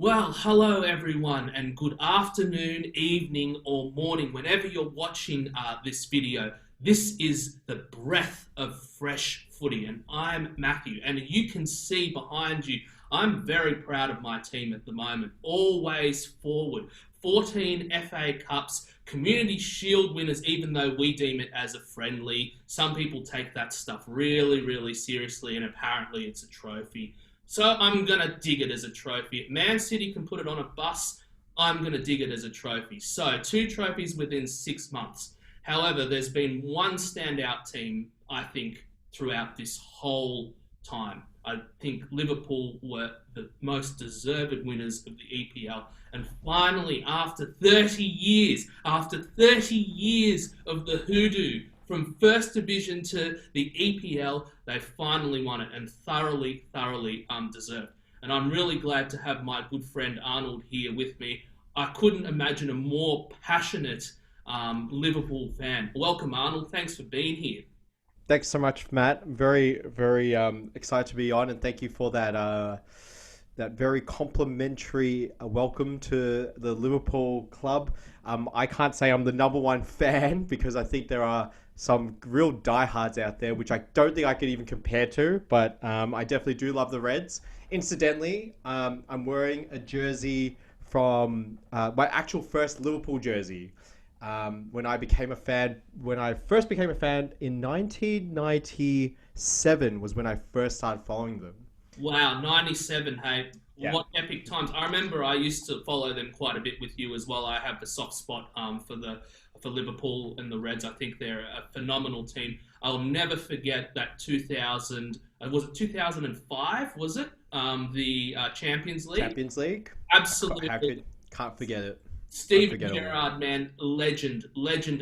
Well, hello everyone, and good afternoon, evening, or morning, whenever you're watching this video. This is the breath of fresh footy, and I'm Matthew. And you can see behind you, I'm very proud of my team at the moment. Always forward. 14 FA Cups, Community Shield winners, even though we deem it as a friendly. Some people take that stuff really, really seriously, and apparently it's a trophy. So I'm going to dig it as a trophy. If Man City can put it on a bus, I'm going to dig it as a trophy. So 2 trophies within 6 months. However, there's been one standout team, I think, throughout this whole time. I think Liverpool were the most deserved winners of the EPL. And finally, after 30 years of the hoodoo, from First Division to the EPL, they finally won it and thoroughly deserved. And I'm really glad to have my good friend Arnold here with me. I couldn't imagine a more passionate Liverpool fan. Welcome, Arnold. Thanks for being here. Thanks so much, Matt. Very excited to be on, and thank you for that very complimentary welcome to the Liverpool club. I can't say I'm the number one fan because I think there are some real diehards out there, which I don't think I could even compare to, but I definitely do love the Reds. Incidentally, I'm wearing a jersey from my actual first Liverpool jersey. When I first became a fan in 1997 was when I first started following them. Wow, 97, hey. Yeah. What epic times. I remember I used to follow them quite a bit with you as well. I have the soft spot for Liverpool and the Reds. I think they're a phenomenal team. I'll never forget that 2000, was it 2005, was it? The Champions League? Champions League? Absolutely. Can't forget it. Steven Unforgettable. Gerrard, man, legend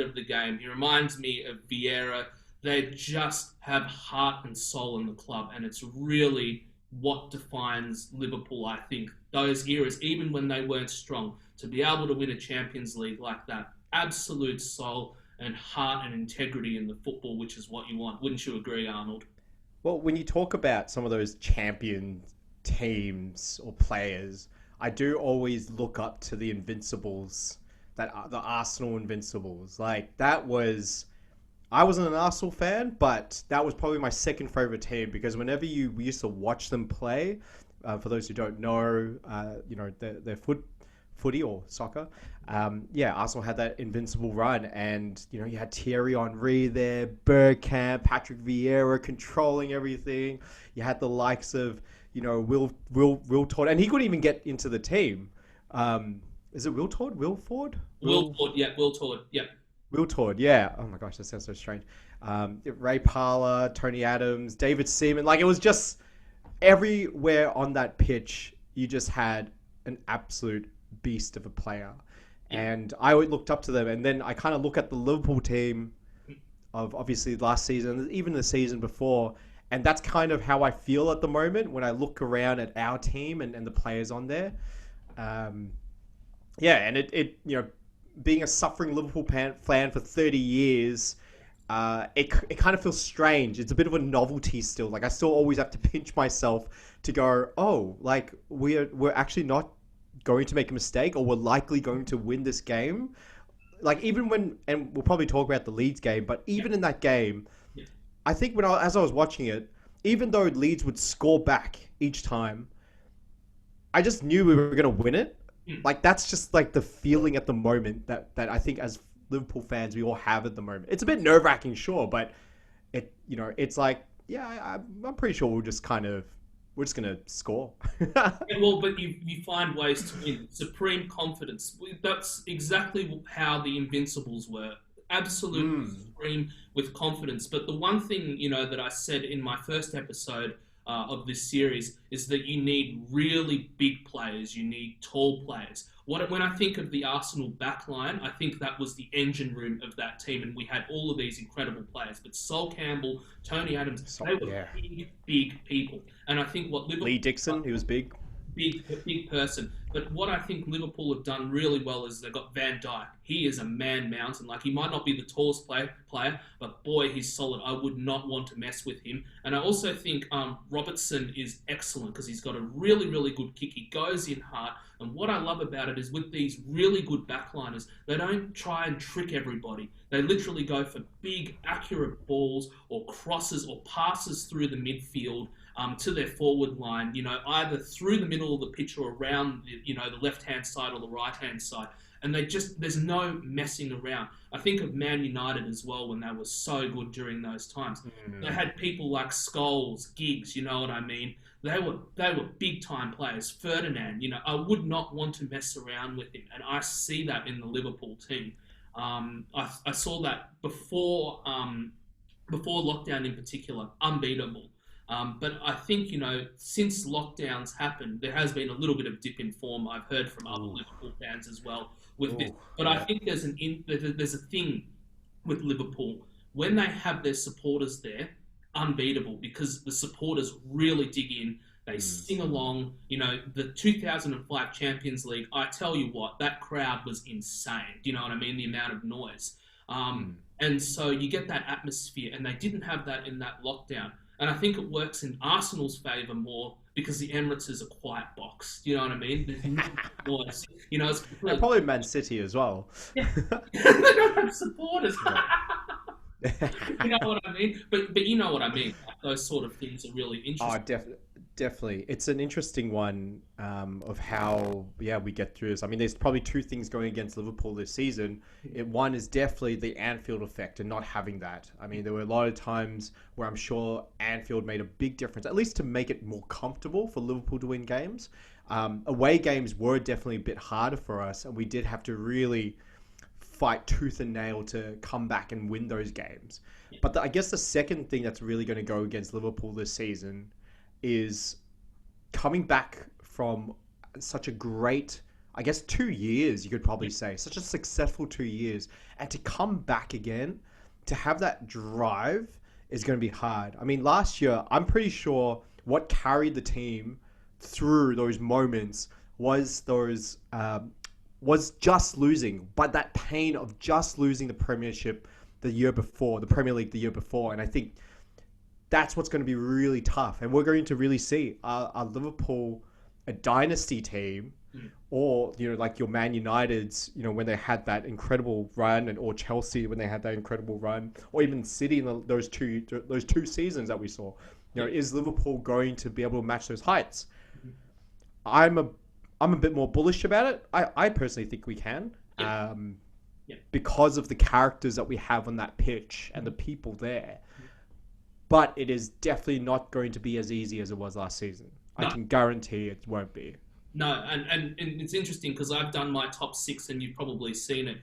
of the game. He reminds me of Vieira. They just have heart and soul in the club, and it's really what defines Liverpool, I think. Those eras, even when they weren't strong, to be able to win a Champions League like that, absolute soul and heart and integrity in the football, which is what you want. Wouldn't you agree, Arnold? Well, when you talk about some of those champion teams or players, I do always look up to the Invincibles, the Arsenal Invincibles. Like I wasn't an Arsenal fan, but that was probably my second favorite team because whenever we used to watch them play, for those who don't know, their footy or soccer, yeah, Arsenal had that invincible run, and you had Thierry Henry there, Bergkamp, Patrick Vieira controlling everything. You had the likes of Will Todd, and he couldn't even get into the team. Is it Will Todd? Will Ford? Will Todd, yeah, Will Todd, yeah. Will Todd, yeah. Oh my gosh, that sounds so strange. Ray Parlour, Tony Adams, David Seaman. Like, it was just everywhere on that pitch, you just had an absolute beast of a player. And I always looked up to them. And then I kind of look at the Liverpool team of obviously last season, even the season before. And that's kind of how I feel at the moment when I look around at our team and the players on there. Yeah, and it being a suffering Liverpool fan for 30 years, it kind of feels strange. It's a bit of a novelty still. Like, I still always have to pinch myself to go, oh, like we're actually not going to make a mistake, or we're likely going to win this game. Like, even when, and we'll probably talk about the Leeds game, but even in that game, I think as I was watching it, even though Leeds would score back each time, I just knew we were going to win it. Like, that's just like the feeling at the moment that I think as Liverpool fans we all have at the moment. It's a bit nerve-wracking, sure, but it's like, yeah, I'm pretty sure we're just gonna score. Yeah, well, but you find ways to win. Supreme confidence. That's exactly how the Invincibles were. Absolutely supreme with confidence. But the one thing, that I said in my first episode of this series is that you need really big players. You need tall players. When I think of the Arsenal backline, I think that was the engine room of that team, and we had all of these incredible players. But Sol Campbell, Tony Adams, they were big people. And I think what Liverpool... Lee Dixon, he was big. a big person. But what I think Liverpool have done really well is they've got Van Dijk. He is a man mountain. Like, he might not be the tallest player, but boy, he's solid. I would not want to mess with him. And I also think Robertson is excellent because he's got a really, really good kick. He goes in hard. And what I love about it is with these really good backliners, they don't try and trick everybody. They literally go for big, accurate balls or crosses or passes through the midfield to their forward line, either through the middle of the pitch or around, the left-hand side or the right-hand side. And there's no messing around. I think of Man United as well when they were so good during those times. They had people like Scholes, Giggs, you know what I mean? They were big time players. Ferdinand, I would not want to mess around with him, and I see that in the Liverpool team. I saw that before lockdown in particular, unbeatable. But I think, since lockdowns happened, there has been a little bit of dip in form. I've heard from other Liverpool fans as well with this. But I think there's a thing with Liverpool. When they have their supporters there, unbeatable, because the supporters really dig in. They sing along. The 2005 Champions League, I tell you what, that crowd was insane. Do you know what I mean? The amount of noise. And so you get that atmosphere, and they didn't have that in that lockdown. And I think it works in Arsenal's favour more because the Emirates is a quiet box. Do you know what I mean? There's no noise. It's and probably Man City as well. Yeah. They don't have supporters. You know what I mean? But you know what I mean. Those sort of things are really interesting. Oh, definitely. It's an interesting one of how, we get through this. I mean, there's probably two things going against Liverpool this season. One is definitely the Anfield effect and not having that. I mean, there were a lot of times where I'm sure Anfield made a big difference, at least to make it more comfortable for Liverpool to win games. Away games were definitely a bit harder for us, and we did have to really fight tooth and nail to come back and win those games. But I guess the second thing that's really going to go against Liverpool this season is coming back from such a great, 2 years, you could probably say, such a successful 2 years, and to come back again, to have that drive is going to be hard. I mean, last year, I'm pretty sure what carried the team through those moments was just losing, but that pain of just losing the Premiership the year before, the Premier League the year before, and I think that's what's going to be really tough. And we're going to really see are Liverpool a dynasty team, or like your Man United's, when they had that incredible run, or Chelsea when they had that incredible run, or even City in those two seasons that we saw. Is Liverpool going to be able to match those heights? I'm a bit more bullish about it. I personally think we can. Because of the characters that we have on that pitch and the people there. But it is definitely not going to be as easy as it was last season. No. I can guarantee it won't be. No, and it's interesting because I've done my top 6 and you've probably seen it.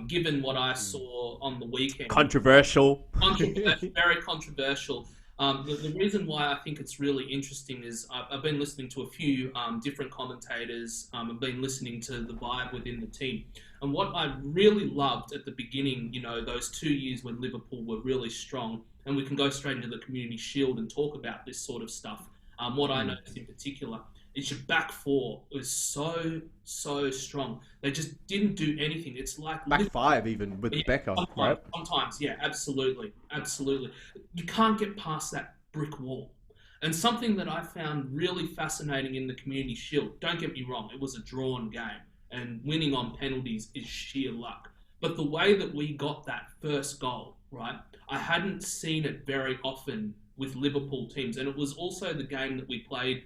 Given what I saw on the weekend. Controversial. Very controversial. The reason why I think it's really interesting is I've been listening to a few different commentators. I've been listening to the vibe within the team. And what I really loved at the beginning, those 2 years when Liverpool were really strong, and we can go straight into the Community Shield and talk about this sort of stuff. What I noticed in particular is your back four was so strong. They just didn't do anything. It's like back five even with Becker, right? Sometimes, yeah, absolutely. You can't get past that brick wall. And something that I found really fascinating in the Community Shield, don't get me wrong, it was a drawn game, and winning on penalties is sheer luck. But the way that we got that first goal, right, I hadn't seen it very often with Liverpool teams. And it was also the game that we played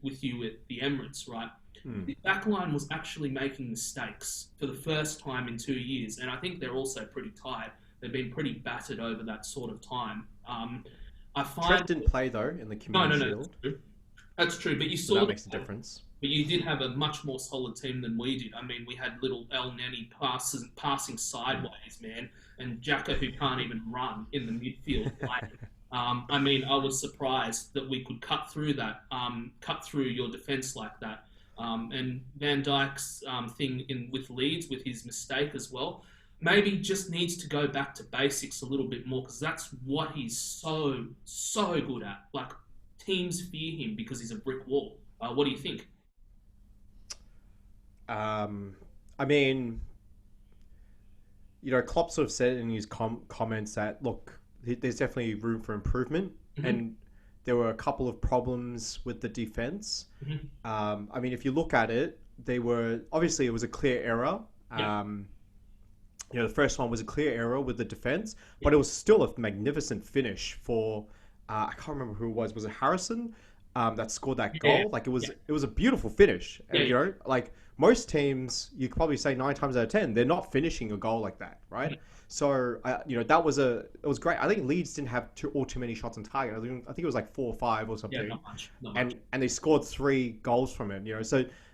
with you at the Emirates, right? The backline was actually making mistakes for the first time in 2 years. And I think they're also pretty tired. They've been pretty battered over that sort of time. I find Trent didn't play, though, in the Community Shield. That's true. But you saw that makes a difference. But you did have a much more solid team than we did. I mean, we had little El Neni passing sideways, man, and Jacko who can't even run in the midfield. I mean, I was surprised that we could cut through that, cut through your defence like that. And Van Dijk's thing with Leeds, with his mistake as well, maybe just needs to go back to basics a little bit more, because that's what he's so good at. Like, teams fear him because he's a brick wall. What do you think? Um, I mean, Klopp sort of said in his comments that look, there's definitely room for improvement, Hmm. and there were a couple of problems with the defense. Hmm. I mean, if you look at it, they were obviously it was a clear error. Yeah, The first one was a clear error with the defense, yeah, but it was still a magnificent finish for I can't remember who it was. Was it Harrison that scored that yeah, goal? Like it yeah, was a beautiful finish, yeah, and like most teams, you could probably say 9 times out of 10, they're not finishing a goal like that, right? yeah. So that was it was great. I think Leeds didn't have too many shots on target. I think it was like 4 or 5 or Yeah, something, not much, not much. and they scored 3 goals from it.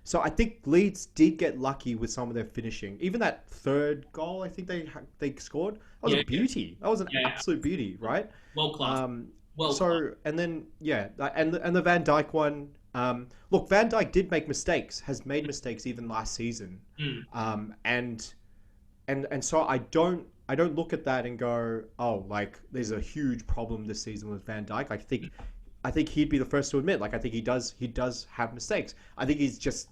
So I think Leeds did get lucky with some of their finishing. Even that third goal, I think they scored. That was a Yeah, yeah, beauty. That was an yeah. absolute beauty, right? World class, Um, world class. so and then yeah, and the Van Dijk one. Look, Van Dijk did make mistakes. Has made mistakes even last season. Mm. And so I don't look at that and go, oh, like there's a huge problem this season with Van Dijk. I think he'd be the first to admit, like I think he does have mistakes. I think he's just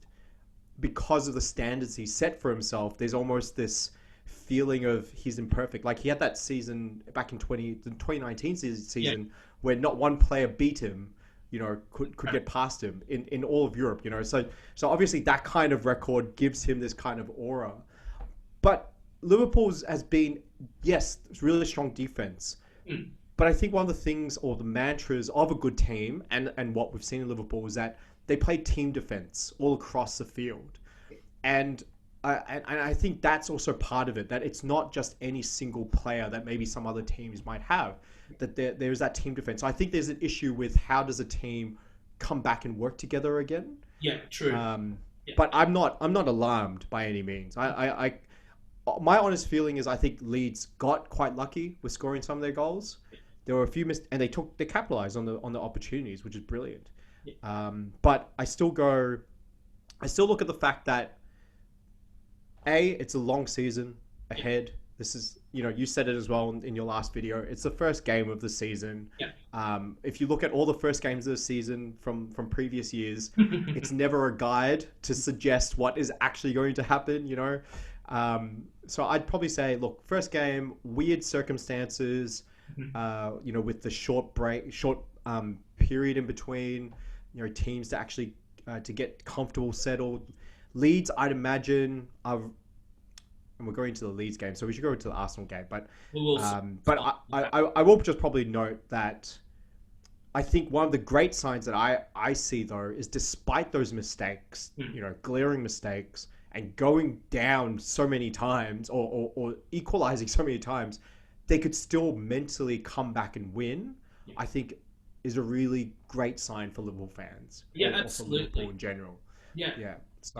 because of the standards he set for himself. There's almost this feeling of he's imperfect. Like he had that season back in 2019 Yeah, season where not one player beat him. Could get past him in all of Europe. So obviously that kind of record gives him this kind of aura. But Liverpool's has been, yes, it's really strong defense. mm. But I think one of the things or the mantras of a good team and what we've seen in Liverpool is that they play team defense all across the field. And I think that's also part of it, that it's not just any single player that maybe some other teams might have, that there's that team defense. So I think there's an issue with how does a team come back and work together again. Yeah, true. Um, Yeah, but I'm not alarmed by any means. My honest feeling is I think Leeds got quite lucky with scoring some of their goals. There were a few and they capitalized on the opportunities, which is brilliant. yeah, But I still look at the fact that it's a long season yeah, ahead. This is, you said it as well in your last video. It's the first game of the season. yeah. If you look at all the first games of the season from previous years, it's never a guide to suggest what is actually going to happen. So I'd probably say, look, first game, weird circumstances, with the short period in between, teams to actually to get comfortable, settled. Leeds, I'd imagine, and we're going to the Leeds game, so we should go into the Arsenal game. But We will. I will just probably note that I think one of the great signs that I see though is despite those mistakes, glaring mistakes, and going down so many times or equalizing so many times, they could still mentally come back and win. Yeah, I think is a really great sign for Liverpool fans yeah, or for Liverpool absolutely. in general. Yeah, Yeah. So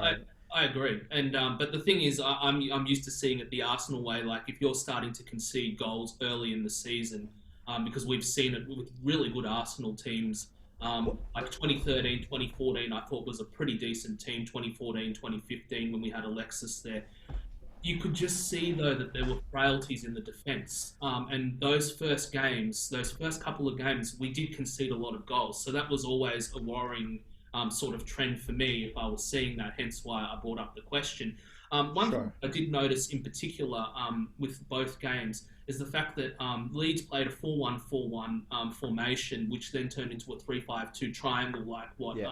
I agree. And but the thing is, I'm used to seeing it the Arsenal way. Like if you're starting to concede goals early in the season, because we've seen it with really good Arsenal teams. Like 2013, 2014, I thought was a pretty decent team. 2014, 2015, when we had Alexis there, you could just see though that there were frailties in the defence. And those first couple of games, we did concede a lot of goals. So that was always a worrying sort of trend for me if I was seeing that. Hence why I brought up the question. One thing sure. I did notice in particular with both games is the fact that Leeds played a 4-1-4-1 formation, which then turned into a 3-5-2 triangle, Yeah.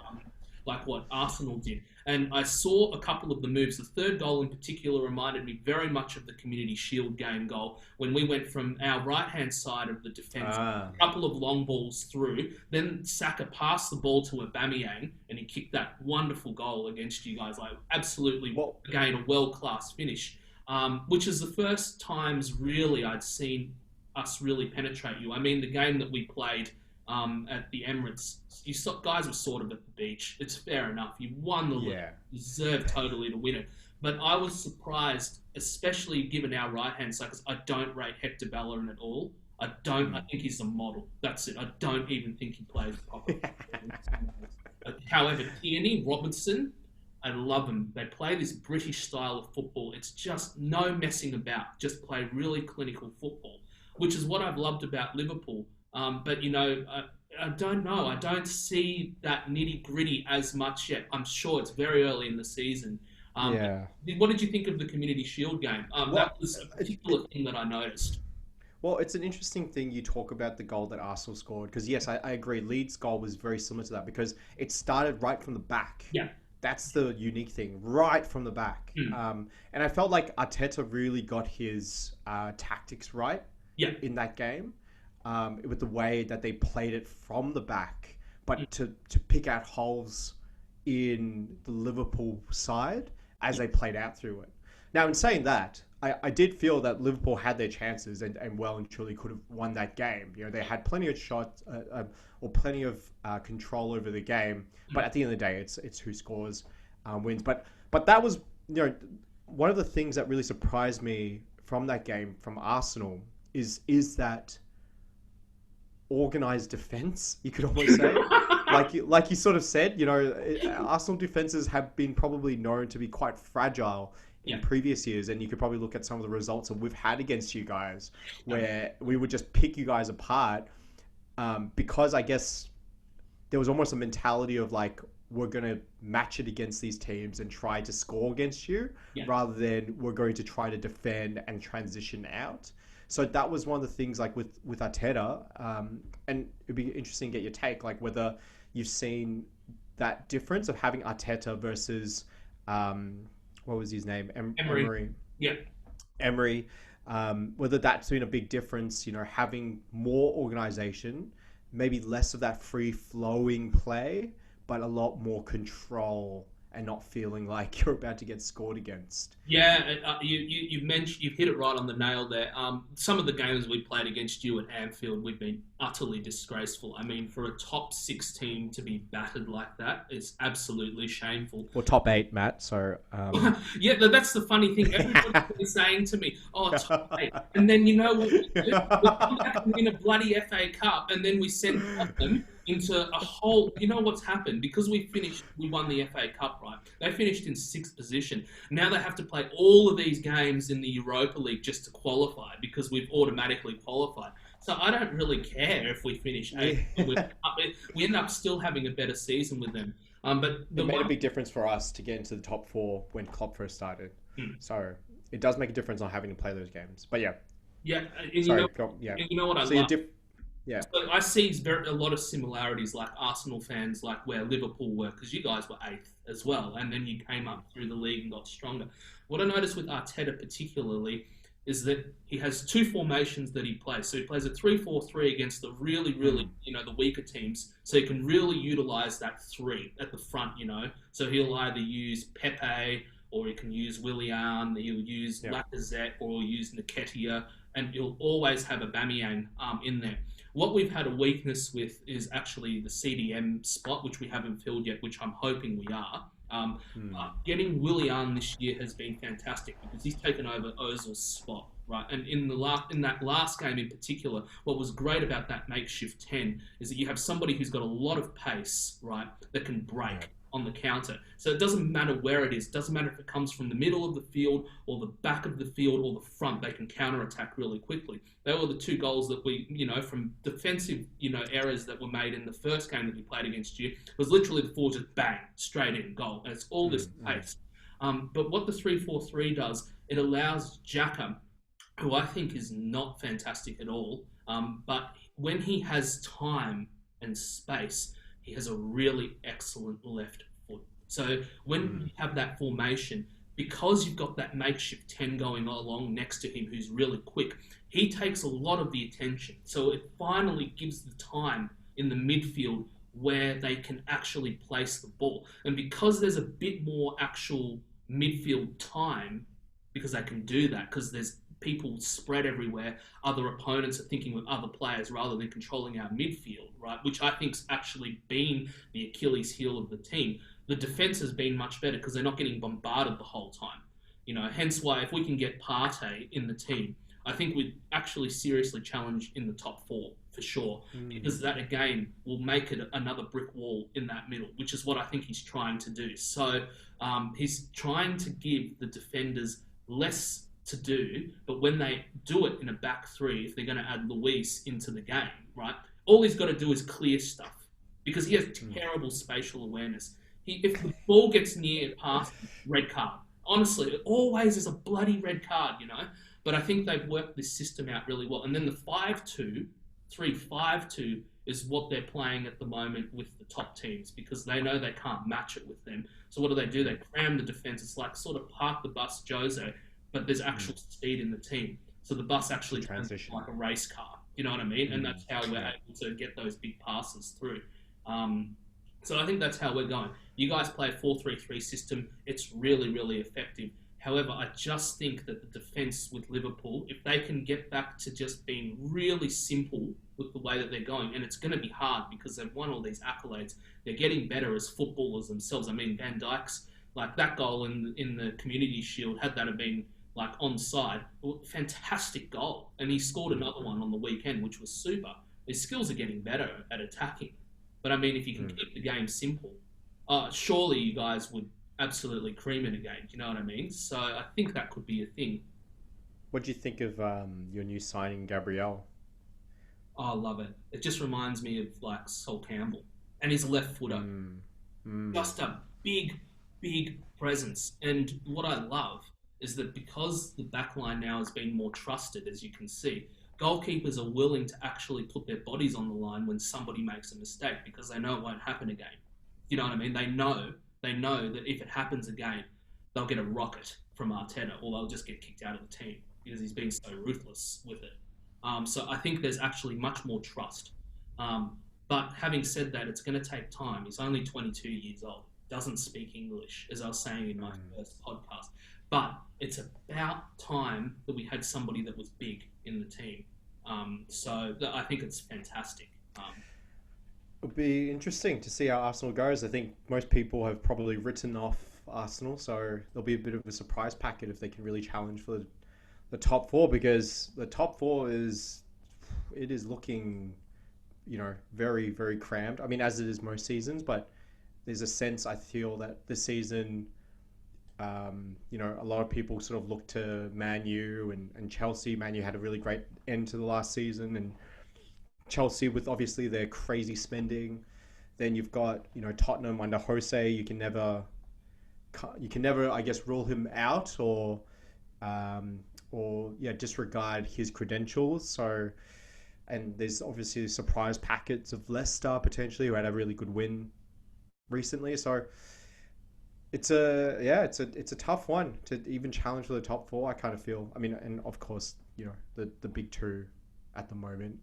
like what Arsenal did. And I saw a couple of the moves. The third goal in particular reminded me very much of the Community Shield game goal when we went from our right-hand side of the defence, Ah. a couple of long balls through, then Saka passed the ball to Aubameyang and he kicked that wonderful goal against you guys. Like absolutely, Well, again, a world-class finish, which is the first times really I'd seen us really penetrate you. I mean, the game that we played at the Emirates, guys were sort of at the beach. It's fair enough. You won the league. yeah. You deserved totally to win it. But I was surprised, especially given our right-hand side, because I don't rate Hector Bellerin at all. I don't. I think he's a model. That's it. I don't even think he plays properly. However, Tierney, Robertson, I love them. They play this British style of football. It's just no messing about. Just play really clinical football, which is what I've loved about Liverpool. But I don't know. I don't see that nitty gritty as much yet. I'm sure it's very early in the season. But Yeah. what did you think of the Community Shield game? That Well, was a it, particular thing that I noticed. well, it's an interesting thing you talk about the goal that Arsenal scored because yes, I agree. Leeds' goal was very similar to that because it started right from the back. Yeah. That's the unique thing, right from the back. Mm. And I felt like Arteta really got his tactics right Yeah. in that game, with the way that they played it from the back, Mm. but to pick out holes in the Liverpool side as they played out through it. Now, in saying that, I did feel that Liverpool had their chances and well and truly could have won that game. You know, they had plenty of shots or plenty of control over the game, but at the end of the day, it's who scores wins. But that was, you know, one of the things that really surprised me from that game from Arsenal is that organized defense, you could almost say. Like you sort of said, you know, Arsenal defenses have been probably known to be quite fragile in previous years, and you could probably look at some of the results that we've had against you guys, where we would just pick you guys apart, because I guess there was almost a mentality of like we're going to match it against these teams and try to score against you, rather than we're going to try to defend and transition out. So that was one of the things like with Arteta, and it'd be interesting to get your take, like whether you've seen that difference of having Arteta versus what was his name? Emery. Yeah. Emery. Whether that's been a big difference, you know, having more organization, maybe less of that free flowing play, but a lot more control and not feeling like you're about to get scored against. Yeah, you mentioned, you've hit it right on the nail there. Some of the games we played against you at Anfield, we've been utterly disgraceful. I mean, for a top 6 team to be battered like that is absolutely shameful. Well, top 8, Matt. So yeah, that's the funny thing. Everybody's been saying to me, "Oh, top 8," and then you know what we do? We come back and win a bloody FA Cup, and then we send them into a whole. You know what's happened because we won the FA Cup, right? They finished in 6th position. Now they have to play all of these games in the Europa League just to qualify because we've automatically qualified. So I don't really care if we finish 8th. We end up still having a better season with them. But it made a big difference for us to get into the top 4 when Klopp first started. So it does make a difference not having to play those games. But yeah. Yeah. And you know what I love? Yeah. So I see a lot of similarities, like Arsenal fans, like where Liverpool were, because you guys were 8th as well, and then you came up through the league and got stronger. What I noticed with Arteta particularly is that he has 2 formations that he plays. So he plays a 3-4-3 against the really, you know, the weaker teams. So he can really utilize that 3 at the front, you know. So he'll either use Pepe, or he can use Willian, he'll use Lacazette, or he'll use Nketiah, and he'll always have Aubameyang in there. What we've had a weakness with is actually the CDM spot, which we haven't filled yet, which I'm hoping we are. Getting Willian this year has been fantastic because he's taken over Ozil's spot, right? And in that last game in particular, what was great about that makeshift 10 is that you have somebody who's got a lot of pace, right, that can break on the counter. So it doesn't matter where it is. It doesn't matter if it comes from the middle of the field or the back of the field or the front. They can counter-attack really quickly. They were the 2 goals that we, you know, from defensive, you know, errors that were made in the first game that we played against you. It was literally the 4 just bang, straight in, goal. And it's all this pace. But what the 3-4-3 does, it allows Xhaka, who I think is not fantastic at all, but when he has time and space, he has a really excellent left foot. So when you have that formation, because you've got that makeshift 10 going along next to him who's really quick, he takes a lot of the attention. So it finally gives the time in the midfield where they can actually place the ball. And because there's a bit more actual midfield time, because they can do that, because there's people spread everywhere, other opponents are thinking with other players rather than controlling our midfield, right? Which I think's actually been the Achilles heel of the team. The defense has been much better because they're not getting bombarded the whole time. You know, hence why if we can get Partey in the team, I think we'd actually seriously challenge in the top 4 for sure, because that again will make it another brick wall in that middle, which is what I think he's trying to do. So he's trying to give the defenders less to do, but when they do it in a back 3, if they're going to add Luis into the game, right, All he's got to do is clear stuff because he has terrible spatial awareness. If the ball gets near past, red card. Honestly, it always is a bloody red card, you know. But I think they've worked this system out really well. And then the 5-2, 3-5-2 is what they're playing at the moment with the top teams because they know they can't match it with them. So what do? They cram the defense. It's like sort of park the bus Jose, but there's actual speed in the team. So the bus actually turns into like a race car. You know what I mean? And that's how we're able to get those big passes through. So I think that's how we're going. You guys play a 4-3-3 system. It's really, really effective. However, I just think that the defence with Liverpool, if they can get back to just being really simple with the way that they're going, and it's going to be hard because they've won all these accolades, they're getting better as footballers themselves. I mean, Van Dijk's, like that goal in the Community Shield, had that have been like onside, fantastic goal. And he scored another one on the weekend, which was super. His skills are getting better at attacking. But I mean, if you can keep the game simple, surely you guys would absolutely cream it again. Do you know what I mean? So I think that could be a thing. What do you think of your new signing, Gabriel? Oh, I love it. It just reminds me of like Sol Campbell and his left footer. Just a big, big presence. And what I love is that because the backline now has been more trusted, as you can see, goalkeepers are willing to actually put their bodies on the line when somebody makes a mistake because they know it won't happen again. You know what I mean? They know that if it happens again, they'll get a rocket from Arteta or they'll just get kicked out of the team because he's being so ruthless with it. So I think there's actually much more trust. But having said that, it's going to take time. He's only 22 years old, doesn't speak English, as I was saying in my first podcast. But it's about time that we had somebody that was big in the team. So I think it's fantastic. It'll be interesting to see how Arsenal goes. I think most people have probably written off Arsenal, so there'll be a bit of a surprise packet if they can really challenge for the top four, because the top four is looking, very, very crammed. I mean, as it is most seasons, but there's a sense I feel that this season, a lot of people sort of look to Man U and Chelsea. Man U had a really great end to the last season, and Chelsea with obviously their crazy spending. Then you've got Tottenham under Jose. You can never I guess rule him out or disregard his credentials. So, and there's obviously surprise packets of Leicester potentially who had a really good win recently. So it's a tough one to even challenge for the top four. I kind of feel. I mean, and of course the big two at the moment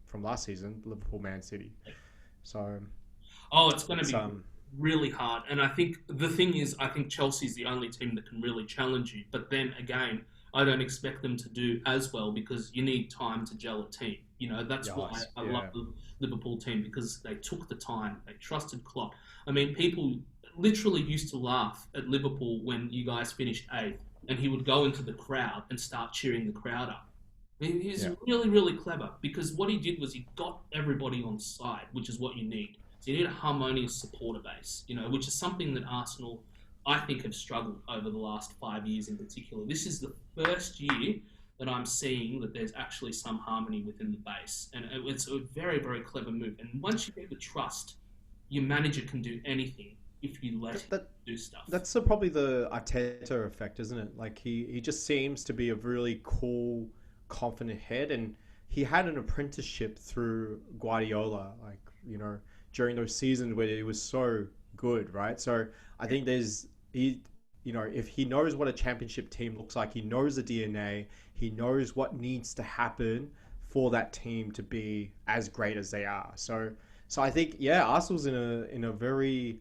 from last season, Liverpool, Man City. So, it's going to be really hard. And I think the thing is, I think Chelsea's the only team that can really challenge you. But then again, I don't expect them to do as well because you need time to gel a team. That's why I love the Liverpool team, because they took the time, they trusted Klopp. I mean, people literally used to laugh at Liverpool when you guys finished 8th, and he would go into the crowd and start cheering the crowd up. He's really, really clever, because what he did was he got everybody on side, which is what you need. So you need a harmonious supporter base, which is something that Arsenal, I think, have struggled over the last 5 years in particular. This is the first year that I'm seeing that there's actually some harmony within the base. And it's a very, very clever move. And once you get the trust, your manager can do anything if you let him do stuff. That's probably the Arteta effect, isn't it? Like he just seems to be a really cool, confident head, and he had an apprenticeship through Guardiola, during those seasons where he was so good, right? So I think if he knows what a championship team looks like, he knows the DNA, he knows what needs to happen for that team to be as great as they are. So I think Arsenal's in a very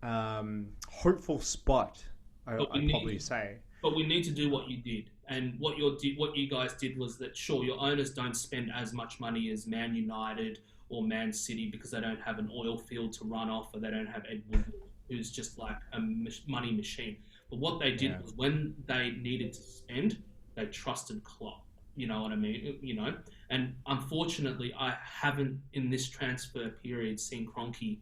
hopeful spot. I'd probably say. But we need to do what you did. And what you guys did was that, sure, your owners don't spend as much money as Man United or Man City because they don't have an oil field to run off, or they don't have Ed Woodward, who's just like a money machine. But what they did was, when they needed to spend, they trusted Klopp. You know what I mean? And unfortunately, I haven't in this transfer period seen Kroenke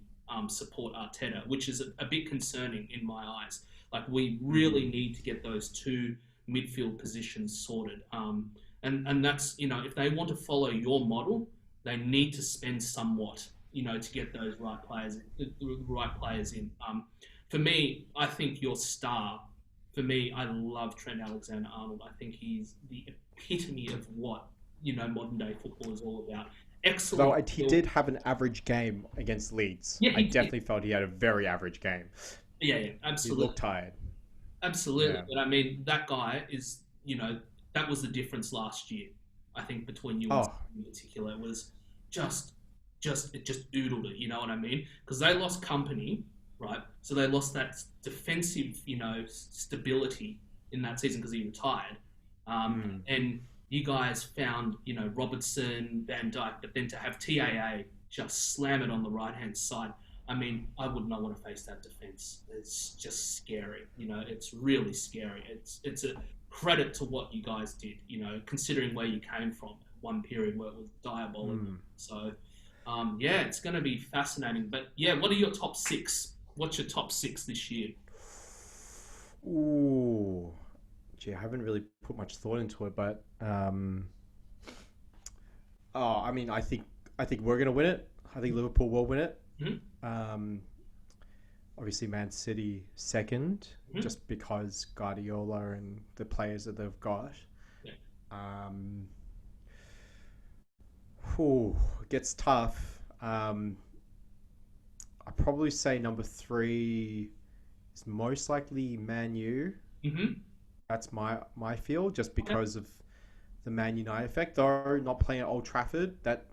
support Arteta, which is a bit concerning in my eyes. Like, we really need to get those two midfield positions sorted. And that's, if they want to follow your model, they need to spend somewhat, to get those right players in. For me, I think your star. For me, I love Trent Alexander-Arnold. I think he's the epitome of what modern day football is all about. Though Excellent. he did have an average game against Leeds. Yeah, I he did. definitely felt he had a very average game. Yeah, yeah, He absolutely. looked tired. Absolutely. Yeah. But I mean, that guy is, that was the difference last year. I think between you and Oh, City in particular, it was just, it just oodled it. You know what I mean? Because they lost company, right? So they lost that defensive, stability in that season because he retired. mm, And you guys found, Robertson, Van Dijk, but then to have TAA just slam it on the right hand side. I mean, I would not want to face that defense. It's just scary. It's really scary. It's a credit to what you guys did. Considering where you came from, one period where it was diabolical. mm. So, yeah, it's going to be fascinating. But yeah, what are your top six? What's your top six this year? Ooh. Gee, I haven't really put much thought into it, but oh, I mean, I think we're gonna win it. I think Liverpool will win it. Hmm. Um, Obviously, Man City second, Hmm. just because Guardiola and the players that they've got. Yeah. Um, it gets tough. I'd probably say number three is most likely Man U. Hmm. That's my feel, just Okay. because of the Man United effect. Though not playing at Old Trafford, that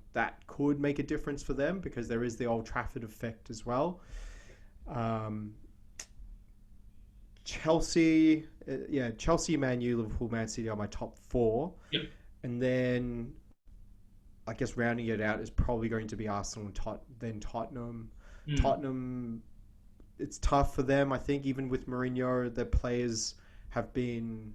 could make a difference for them because there is the Old Trafford effect as well. Um, Chelsea, Chelsea, Man U, Liverpool, Man City are my top four, Yep. and then I guess rounding it out is probably going to be Arsenal and then Tottenham. Mm. Tottenham, it's tough for them. I think even with Mourinho, their players have been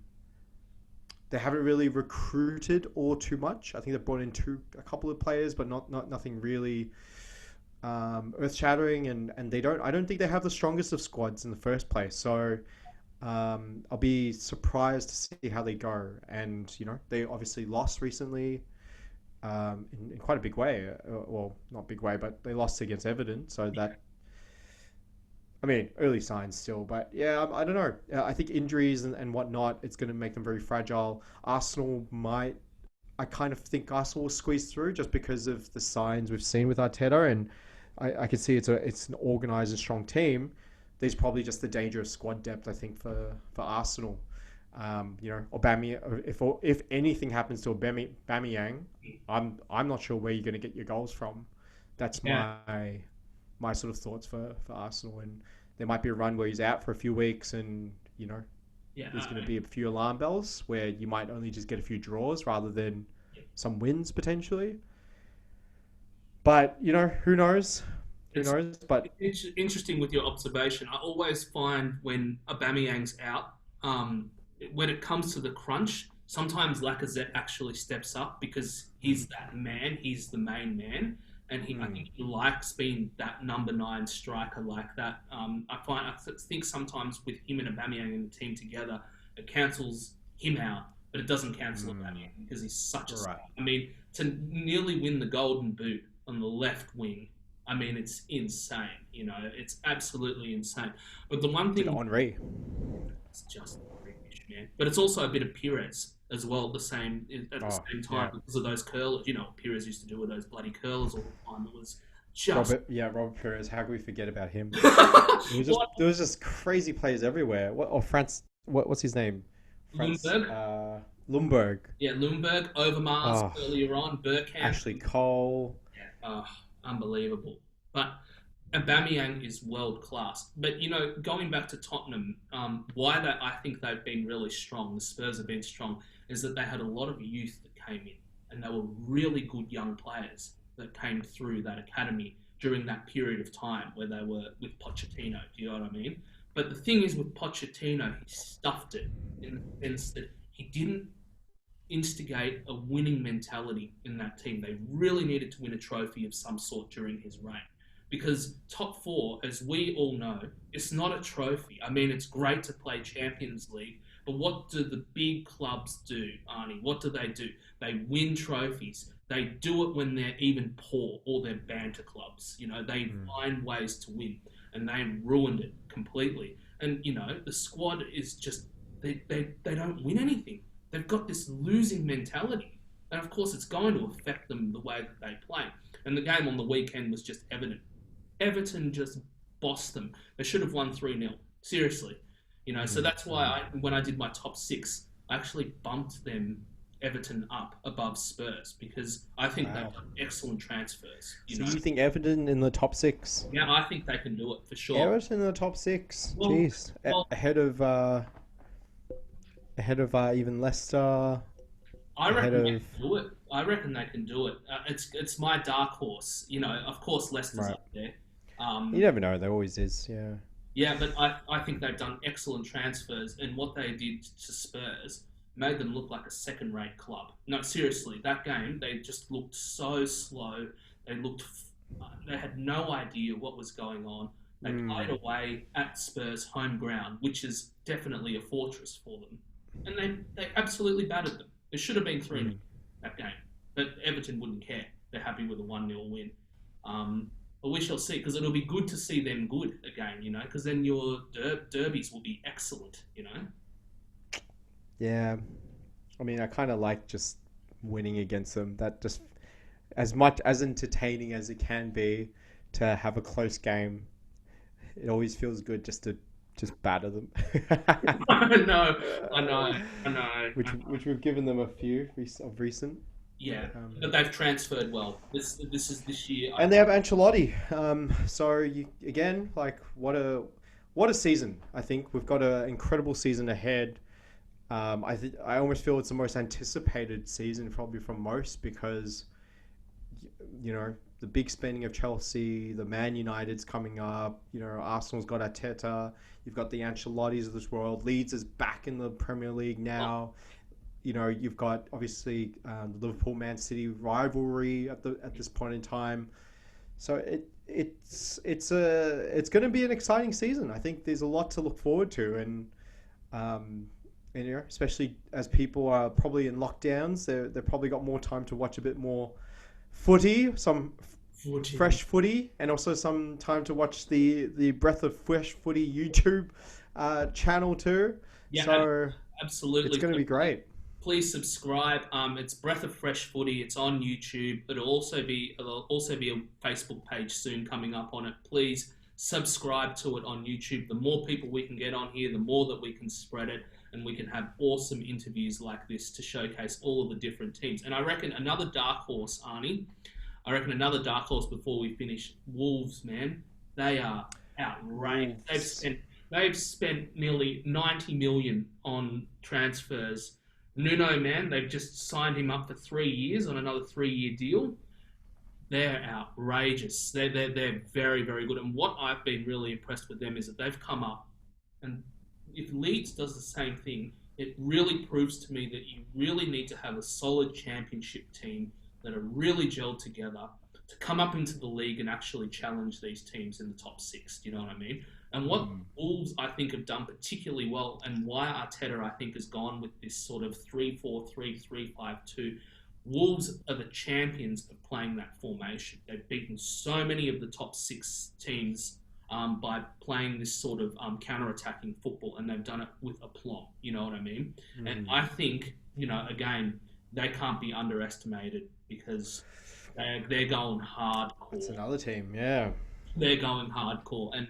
they haven't really recruited all too much. I think they've brought in a couple of players, but not nothing really earth shattering, and they don't. I don't think they have the strongest of squads in the first place. So I'll be surprised to see how they go. And they obviously lost recently in quite a big way. Well, not big way, but they lost against Everton. So that, I mean, early signs still, but yeah, I don't know. I think injuries and whatnot, it's going to make them very fragile. Arsenal might. I kind of think Arsenal will squeeze through just because of the signs we've seen with Arteta, and I can see it's an organised and strong team. There's probably just the danger of squad depth, I think, for Arsenal. Aubameyang. If anything happens to Aubameyang, I'm not sure where you're going to get your goals from. That's Yeah. my sort of thoughts for Arsenal, and there might be a run where he's out for a few weeks, and Yeah. there's going to be a few alarm bells where you might only just get a few draws rather than some wins potentially. But who knows? Who It's knows? But it's interesting with your observation. I always find when Aubameyang's out, when it comes to the crunch, sometimes Lacazette actually steps up because he's that man. He's the main man, and I think he likes being that number nine striker like that. I think sometimes with him and Aubameyang in the team together, it cancels him out, but it doesn't cancel Aubameyang because he's such a star. right, I mean, to nearly win the Golden Boot on the left wing. I mean, it's insane. It's absolutely insane. But the one did thing, Henri? it's just freakish, man. But it's also a bit of Pires as well. At the Oh same time yeah, because of those curlers. What Pires used to do with those bloody curlers all the time. It was just Robert Perez. How could we forget about him? what There was just crazy players everywhere. France? What's his name? France. Lundberg. Lumberg. Yeah, Lundberg, Overmars Oh, earlier on, Burkamp. Ashley Cole. Yeah, unbelievable. But Aubameyang is world class. But going back to Tottenham, why that I think they've been really strong. The Spurs have been strong, is that they had a lot of youth that came in, and they were really good young players that came through that academy during that period of time where they were with Pochettino. Do you know what I mean? But the thing is with Pochettino, he stuffed it in the sense that he didn't instigate a winning mentality in that team. They really needed to win a trophy of some sort during his reign. Because top four, as we all know, it's not a trophy. I mean, it's great to play Champions League, but what do the big clubs do, Arnie? What do? They win trophies. They do it when they're even poor or they're banter clubs. They find ways to win, and they ruined it completely. And the squad is just they don't win anything. They've got this losing mentality, and of course, it's going to affect them the way that they play. And the game on the weekend was just evident. Everton just bossed them. They should have won 3-0. Seriously, So that's why when I did my top 6, I actually bumped them Everton up above Spurs because I think they've done excellent transfers. So you think Everton in the top 6? Yeah, I think they can do it for sure. Everton in the top 6? Well, Jeez. Ahead of even Leicester. I reckon they can do it. It's my dark horse. Of course Leicester's up there. You never know. There always is. Yeah. Yeah, but I think they've done excellent transfers, and what they did to Spurs made them look like a second-rate club. No, seriously, that game, they just looked so slow. They had no idea what was going on. They played away at Spurs' home ground, which is definitely a fortress for them. And they absolutely battered them. It should have been 3-0 that game. But Everton wouldn't care. They're happy with a 1-0 win. But we shall see, because it'll be good to see them good again, because then your derbies will be excellent, Yeah, I mean, I kind of like just winning against them. That just, as much as entertaining as it can be to have a close game, it always feels good just to batter them. I know. Which we've given them a few of recent. Yeah, but they've transferred well. This is this year, and they have Ancelotti. So again, like what a season! I think we've got an incredible season ahead. I almost feel it's the most anticipated season probably from most because, the big spending of Chelsea, the Man United's coming up, Arsenal's got Arteta, you've got the Ancelottis of this world, Leeds is back in the Premier League now, you've got obviously the Liverpool-Man City rivalry at this point in time. So it's going to be an exciting season. I think there's a lot to look forward to, and especially as people are probably in lockdowns, they've probably got more time to watch a bit more footy, fresh footy, and also some time to watch the Breath of Fresh Footy YouTube channel too. Yeah, so absolutely, it's going to be great. Please subscribe. It's Breath of Fresh Footy. It's on YouTube. There'll also be a Facebook page soon coming up on it. Please subscribe to it on YouTube. The more people we can get on here, the more that we can spread it, and we can have awesome interviews like this to showcase all of the different teams. And I reckon another dark horse, Arnie. Before we finish, Wolves, man. They are outrageous. They've spent nearly 90 million on transfers. Nuno, man, they've just signed him up for 3 years on another 3-year deal. They're outrageous. They're very, very good. And what I've been really impressed with them is that they've come up, and if Leeds does the same thing, it really proves to me that you really need to have a solid championship team that are really gelled together to come up into the league and actually challenge these teams in the top 6. Do you know what I mean? And what Wolves, I think, have done particularly well, and why Arteta, I think, has gone with this sort of 3-4-3, 3-5-2. Wolves are the champions of playing that formation. They've beaten so many of the top 6 teams by playing this sort of counter-attacking football, and they've done it with aplomb. You know what I mean? And I think, again, they can't be underestimated because they're going hardcore. It's another team, yeah. They're going hardcore, and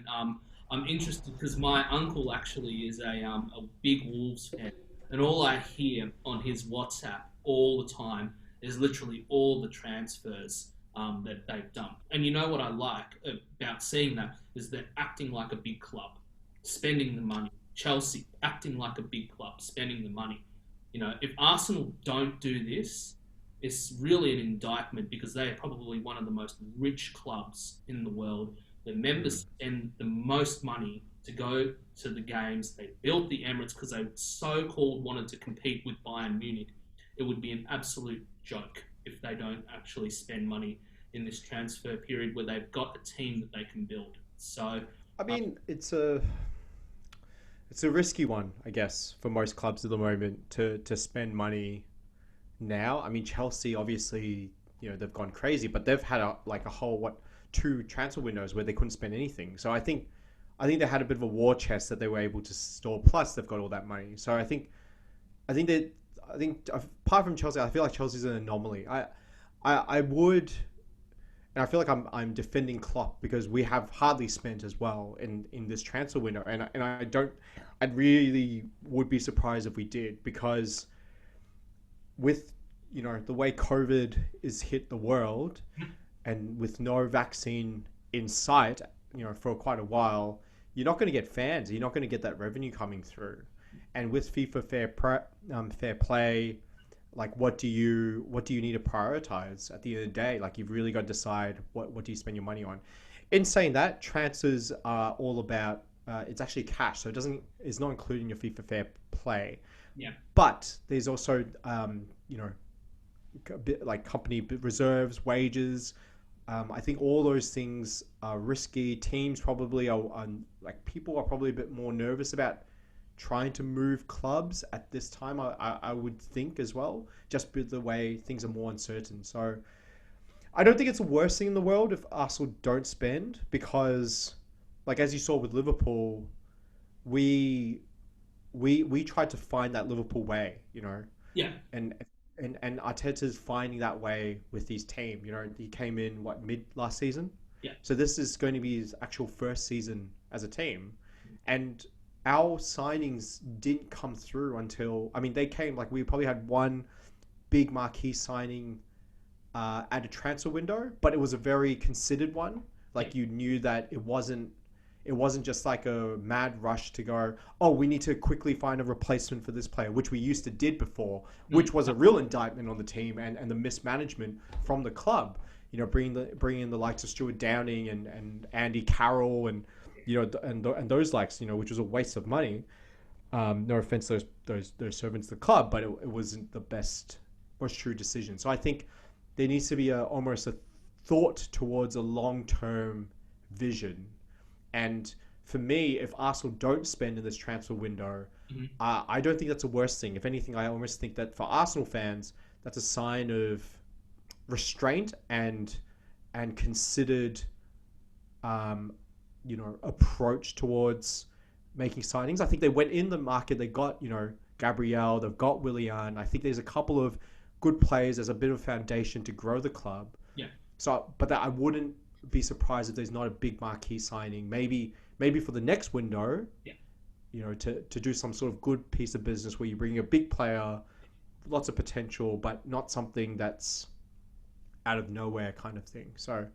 I'm interested because my uncle actually is a big Wolves fan, and all I hear on his WhatsApp all the time is literally all the transfers that they've done. And you know what I like about seeing that is they're acting like a big club, spending the money. Chelsea acting like a big club, spending the money. If Arsenal don't do this, it's really an indictment because they are probably one of the most rich clubs in the world. The members spend the most money to go to the games. They built the Emirates because they so-called wanted to compete with Bayern Munich. It would be an absolute joke if they don't actually spend money in this transfer period where they've got a team that they can build. So, I mean, it's a risky one, I guess, for most clubs at the moment to spend money now. I mean, Chelsea obviously they've gone crazy, but they've had a whole two transfer windows where they couldn't spend anything. So I think they had a bit of a war chest that they were able to store. Plus, they've got all that money. So I think apart from Chelsea, I feel like Chelsea's an anomaly. I would, and I feel like I'm defending Klopp because we have hardly spent as well in this transfer window, and I really would be surprised if we did, because with the way COVID is hit the world, and with no vaccine in sight, for quite a while, you're not going to get fans. You're not going to get that revenue coming through. And with FIFA fair play, like what do you need to prioritize at the end of the day? Like, you've really got to decide what do you spend your money on. In saying that, transfers are all about it's actually cash, so it's not including your FIFA fair play. Yeah. But there's also a bit like company reserves, wages. I think all those things are risky. Teams probably are like, people are probably a bit more nervous about trying to move clubs at this time. I would think as well, just with the way things are more uncertain. So I don't think it's the worst thing in the world if Arsenal don't spend, because, like, as you saw with Liverpool, we tried to find that Liverpool way, Yeah. and Arteta's finding that way with his team. He came in mid last season. Yeah. So this is going to be his actual first season as a team, and our signings didn't come through until, they came, like, we probably had one big marquee signing at a transfer window, but it was a very considered one. Like, you knew that it wasn't just like a mad rush to go, oh, we need to quickly find a replacement for this player, which we used to did before, which was a real indictment on the team and the mismanagement from the club. Bringing in the likes of Stuart Downing and Andy Carroll and and those likes, which was a waste of money. No offense to those servants of the club, but it wasn't the most true decision. So I think there needs to be almost a thought towards a long-term vision. And for me, if Arsenal don't spend in this transfer window, I don't think that's the worst thing. If anything, I almost think that for Arsenal fans, that's a sign of restraint and considered approach towards making signings. I think they went in the market, they got Gabriel, they've got Willian. I think there's a couple of good players. There's a bit of foundation to grow the club. Yeah. So, but I wouldn't be surprised if there's not a big marquee signing. Maybe for the next window. Yeah. To do some sort of good piece of business where you bring a big player, lots of potential, but not something that's out of nowhere kind of thing. So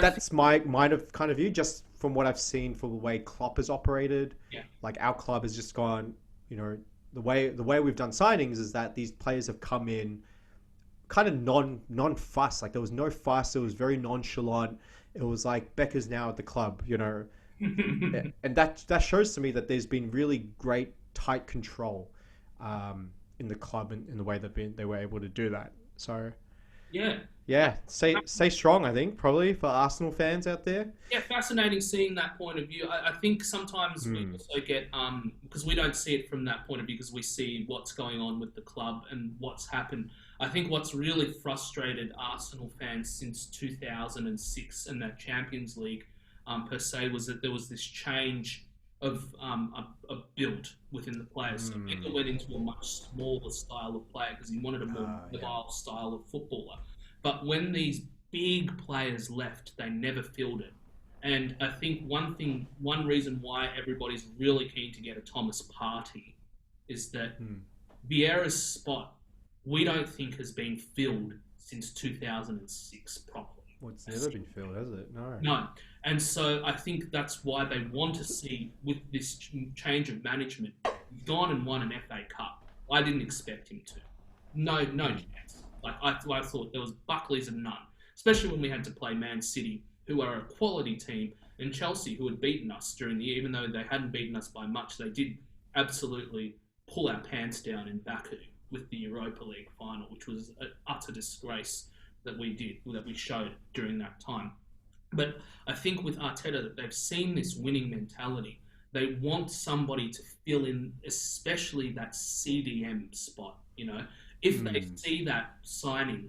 that's my kind of view, just from what I've seen from the way Klopp has operated. Yeah. Like, our club has just gone, the way we've done signings is that these players have come in kind of non-fuss. Like, there was no fuss. It was very nonchalant. It was like, Becker's now at the club, and that shows to me that there's been really great tight control in the club and in the way they were able to do that. So yeah, stay strong, I think, probably, for Arsenal fans out there. Yeah, fascinating seeing that point of view. I think sometimes we also get, because we don't see it from that point of view, because we see what's going on with the club and what's happened. I think what's really frustrated Arsenal fans since 2006 and that Champions League per se was that there was this change of a build within the players. So Wenger went into a much smaller style of player because he wanted a more mobile style of footballer. But when these big players left, they never filled it. And I think one reason why everybody's really keen to get a Thomas Partey is that Vieira's spot, we don't think has been filled since 2006 properly. Well, it's never been filled, has it? No. And so I think that's why they want to see, with this change of management, he's gone and won an FA Cup. I didn't expect him to. No chance. Like, I thought there was Buckley's and none. Especially when we had to play Man City, who are a quality team, and Chelsea, who had beaten us during the year. Even though they hadn't beaten us by much, they did absolutely pull our pants down in Baku with the Europa League final, which was an utter disgrace that we showed during that time. But I think with Arteta, that they've seen this winning mentality. They want somebody to fill in, especially that CDM spot. If they see that signing,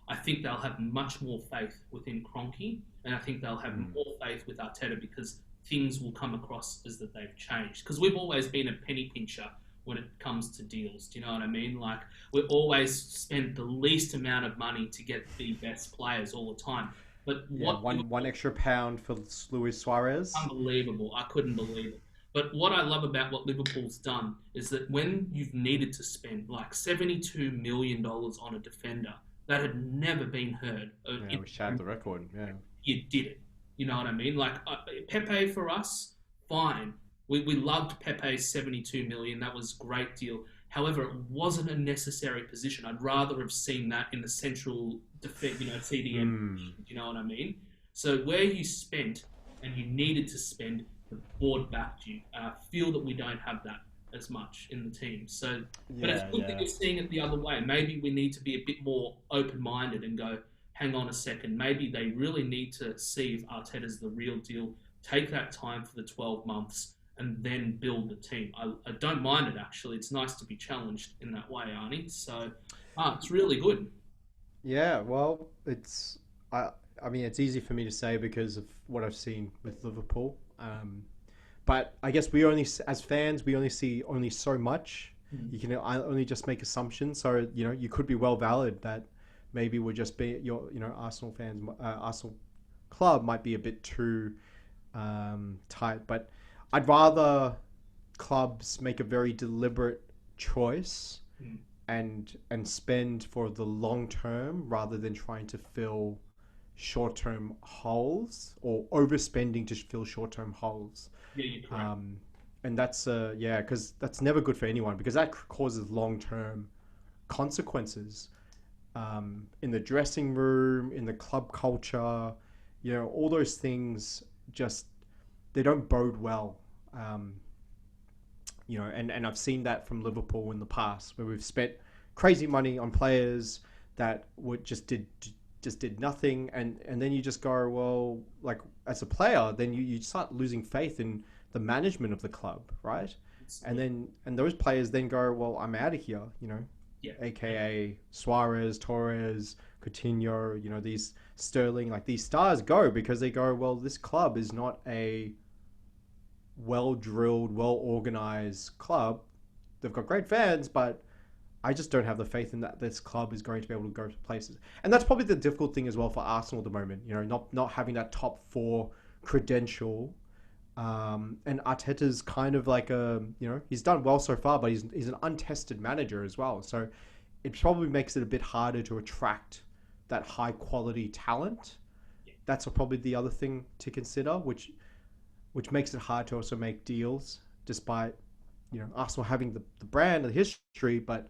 I think they'll have much more faith within Kroenke, and I think they'll have more faith with Arteta because things will come across as that they've changed. Because we've always been a penny pincher when it comes to deals. Do you know what I mean? Like, we always spend the least amount of money to get the best players all the time. But Yeah, what one extra pound for Luis Suarez. unbelievable. I couldn't believe it. But what I love about what Liverpool's done is that when you've needed to spend like $72 million on a defender that had never been heard, Yeah, we shattered the record. Yeah. you did it. You know what I mean? Like Pepe for us, fine. We loved Pepe's 72 million. That was a great deal. However, it wasn't a necessary position. I'd rather have seen that in the central defense, CDM. Do you know what I mean? So where you spent and you needed to spend, the board backed you. And I feel that we don't have that as much in the team. So, but it's good that you're seeing it the other way. Maybe we need to be a bit more open-minded and go, hang on a second. Maybe they really need to see if Arteta's the real deal. Take that time for the 12 months and then build the team. I don't mind it, actually. It's nice to be challenged in that way, Arnie. So, it's really good. Yeah, well, I mean, it's easy for me to say because of what I've seen with Liverpool. But I guess as fans, we only see only so much. You can only just make assumptions. So, you could be well valid that maybe we're just Arsenal fans, Arsenal club might be a bit too tight. But I'd rather clubs make a very deliberate choice and spend for the long term rather than trying to fill short-term holes or overspending to fill short-term holes. Yeah, you're correct. And that's because that's never good for anyone because that causes long-term consequences in the dressing room, in the club culture. All those things just they don't bode well. And I've seen that from Liverpool in the past where we've spent crazy money on players that just did nothing, and then you just go, well, like as a player, then you start losing faith in the management of the club, right? And those players then go, well, I'm out of here, aka Suarez, Torres, Coutinho, these Sterling, like these stars go because they go, well, this club is not a well-drilled, well-organized club. They've got great fans, but I just don't have the faith in that this club is going to be able to go to places. And that's probably the difficult thing as well for Arsenal at the moment, not having that top four credential. And Arteta's kind of like he's done well so far, but he's an untested manager as well. So it probably makes it a bit harder to attract that high quality talent. That's probably the other thing to consider, which makes it hard to also make deals despite, Arsenal having the brand and the history, but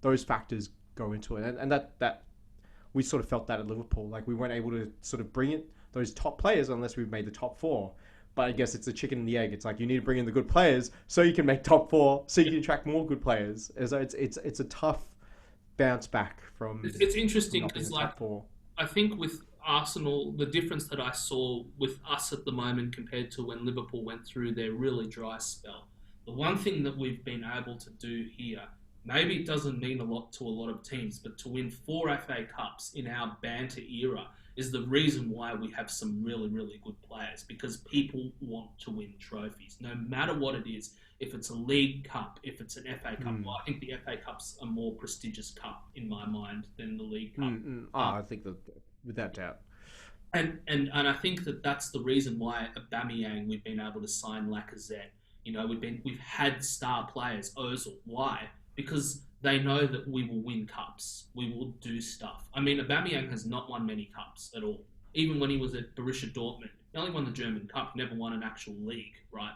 those factors go into it. And that we sort of felt that at Liverpool. Like we weren't able to sort of bring in those top players unless we've made the top four. But I guess it's the chicken and the egg. It's like you need to bring in the good players so you can make top four, so you can attract more good players. So it's a tough bounce back from. It's interesting because I think with Arsenal, the difference that I saw with us at the moment compared to when Liverpool went through their really dry spell, the one thing that we've been able to do here, maybe it doesn't mean a lot to a lot of teams, but to win 4 FA Cups in our banter era is the reason why we have some really, really good players, because people want to win trophies, no matter what it is. If it's a League Cup, if it's an FA Cup, well, I think the FA Cup's a more prestigious cup in my mind than the League Cup. I think that without doubt. And I think that's the reason why Aubameyang, we've been able to sign Lacazette. We've had star players, Ozil. Why? Because they know that we will win cups. We will do stuff. I mean, Aubameyang has not won many cups at all. Even when he was at Borussia Dortmund, he only won the German Cup, never won an actual league, right?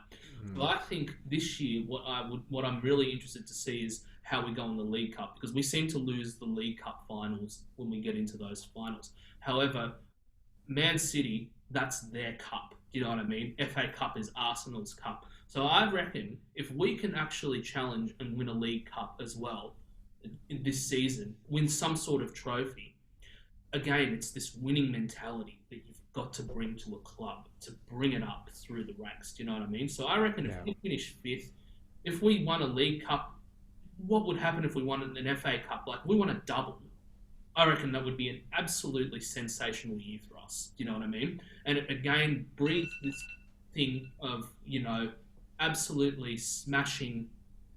So I think this year, what I'm really interested to see is how we go in the League Cup, because we seem to lose the League Cup finals when we get into those finals. However, Man City, that's their cup. You know what I mean? FA Cup is Arsenal's cup. So I reckon if we can actually challenge and win a League Cup as well in this season, win some sort of trophy, again, it's this winning mentality that you've got to bring to a club, to bring it up through the ranks. Do you know what I mean? So I reckon if we finish 5th, if we won a League Cup, what would happen if we won an FA Cup? Like, we won a double. I reckon that would be an absolutely sensational year for us. Do you know what I mean? And it again breeds this thing of, absolutely smashing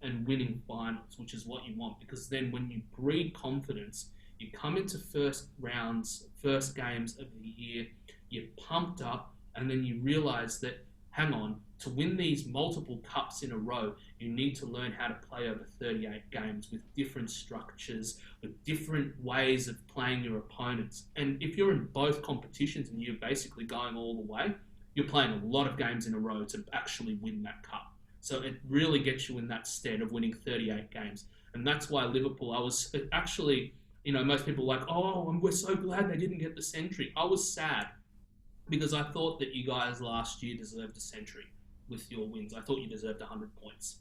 and winning finals, which is what you want. Because then when you breed confidence, you come into first rounds, first games of the year, you're pumped up, and then you realize that, hang on, to win these multiple cups in a row, you need to learn how to play over 38 games with different structures, with different ways of playing your opponents. And if you're in both competitions and you're basically going all the way, you're playing a lot of games in a row to actually win that cup. So it really gets you in that stead of winning 38 games. And that's why Liverpool, I was actually, most people are like, oh, we're so glad they didn't get the century. I was sad because I thought that you guys last year deserved a century with your wins. I thought you deserved 100 points.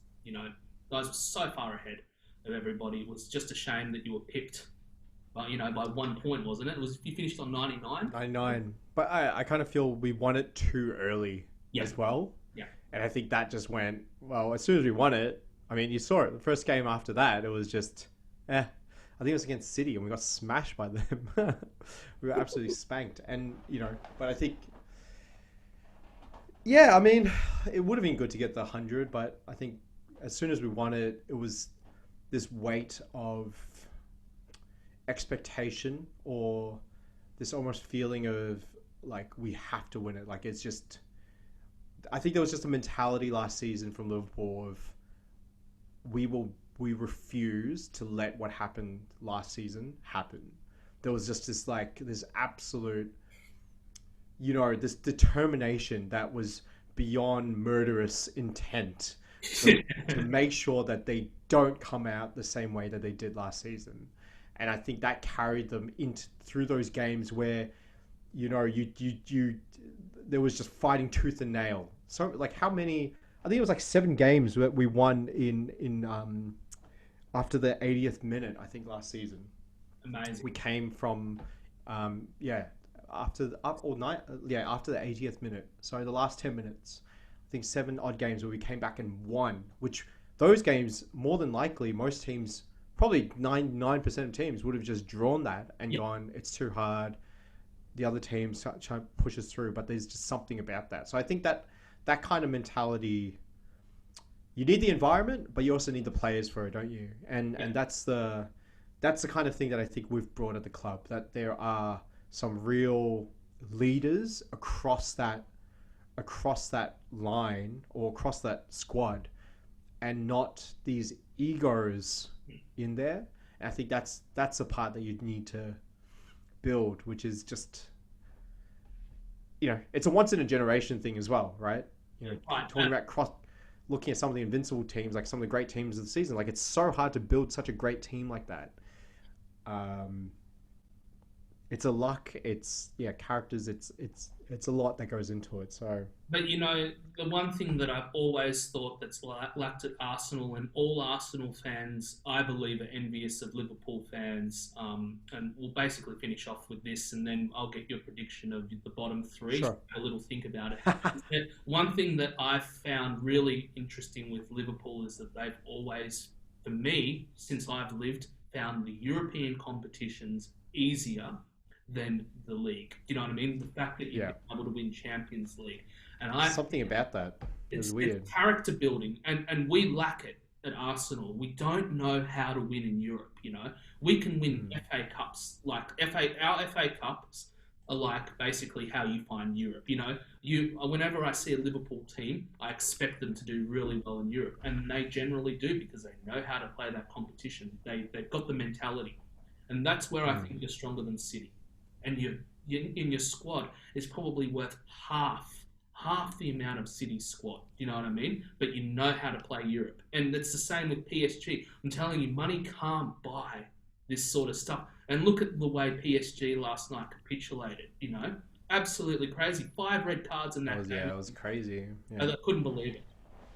Guys were so far ahead of everybody. It was just a shame that you were pipped, by 1 point, wasn't it? You finished on 99? 99. But I kind of feel we won it too early as well. Yeah. And I think that just went, well, as soon as we won it, I mean, you saw it. The first game after that, it was just, I think it was against City, and we got smashed by them. We were absolutely spanked. And, but I think, yeah, I mean, it would have been good to get the 100, but I think as soon as we won it, it was this weight of expectation, or this almost feeling of, like, we have to win it. Like, it's just, I think there was just a mentality last season from Liverpool of, we refuse to let what happened last season happen. There was just this absolute, this determination that was beyond murderous intent to make sure that they don't come out the same way that they did last season. And I think that carried them through those games where, there was just fighting tooth and nail. So, like, how many? I think it was like 7 games that we won in after the 80th minute, I think, last season. Amazing. We came from after the 80th minute. So the last 10 minutes, I think 7 odd games where we came back and won, which those games, more than likely, most teams, probably 99% of teams would have just drawn that and gone, it's too hard. The other teams try to push us through, but there's just something about that. So I think that kind of mentality, you need the environment, but you also need the players for it, don't you? And that's the kind of thing that I think we've brought at the club, that there are some real leaders across that line or across that squad, and not these egos in there. And I think that's the part that you need to build, which is just, it's a once in a generation thing as well, right? Talking about looking at some of the invincible teams, like some of the great teams of the season, like, it's so hard to build such a great team like that. It's a luck, it's characters, it's a lot that goes into it. So, but the one thing that I've always thought that's lacked at Arsenal, and all Arsenal fans, I believe, are envious of Liverpool fans. And we'll basically finish off with this, and then I'll get your prediction of the bottom 3. Sure. A little think about it. One thing that I've found really interesting with Liverpool is that they've always, for me, since I've lived, found the European competitions easier than the league. Do you know what I mean? The fact that you're able to win Champions League. And something about that is weird. It's character building, and we lack it at Arsenal. We don't know how to win in Europe, We can win FA Cups. Like, our FA Cups are like basically how you find Europe. Whenever I see a Liverpool team, I expect them to do really well in Europe. And they generally do, because they know how to play that competition. They've got the mentality. And that's where I think you're stronger than City. And in your squad is probably worth half the amount of City's squad. Do you know what I mean? But you know how to play Europe. And it's the same with PSG. I'm telling you, money can't buy this sort of stuff. And look at the way PSG last night capitulated, Absolutely crazy. 5 red cards in that game. Yeah, it was crazy. Yeah. I couldn't believe it.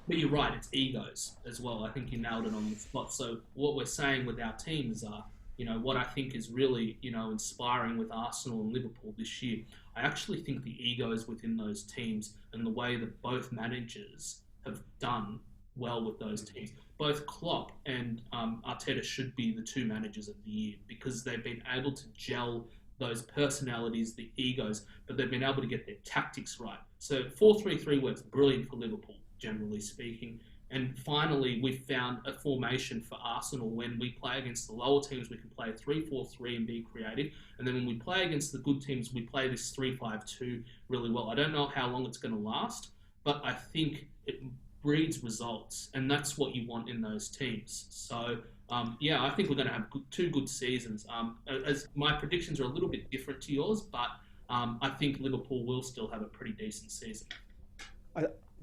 But you're right, it's egos as well. I think you nailed it on the spot. So what we're saying with our teams are, what I think is really, inspiring with Arsenal and Liverpool this year, I actually think the egos within those teams and the way that both managers have done well with those teams. Both Klopp and Arteta should be the two managers of the year because they've been able to gel those personalities, the egos, but they've been able to get their tactics right. So 4-3-3 works brilliant for Liverpool, generally speaking. And finally, we've found a formation for Arsenal. When we play against the lower teams, we can play 3-4-3 and be creative. And then when we play against the good teams, we play this 3-5-2 really well. I don't know how long it's going to last, but I think it breeds results, and that's what you want in those teams. So, yeah, I think we're going to have two good seasons. As my predictions are a little bit different to yours, but I think Liverpool will still have a pretty decent season.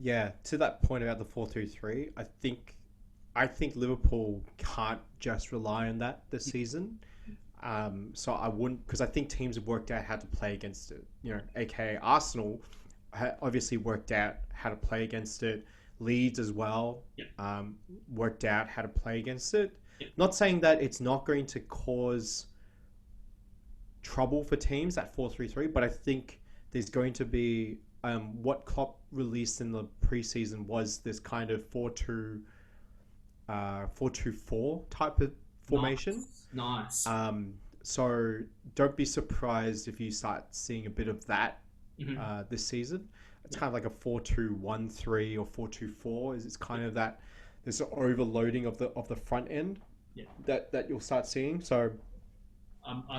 Yeah, to that point about the 4-2-3, I think Liverpool can't just rely on that this season. So I wouldn't, because I think teams have worked out how to play against it. AKA Arsenal obviously worked out how to play against it. Leeds as well, Yeah. worked out how to play against it. Yeah. Not saying that it's not going to cause trouble for teams at 4-3-3, but I think there's going to be what Klopp released in the preseason was this kind of 4-2-4 type of formation. Nice. So don't be surprised if you start seeing a bit of that this season. It's kind of like a 4-2-1-3 or 4-2-4. It's kind of that there's an overloading of the front end that you'll start seeing. So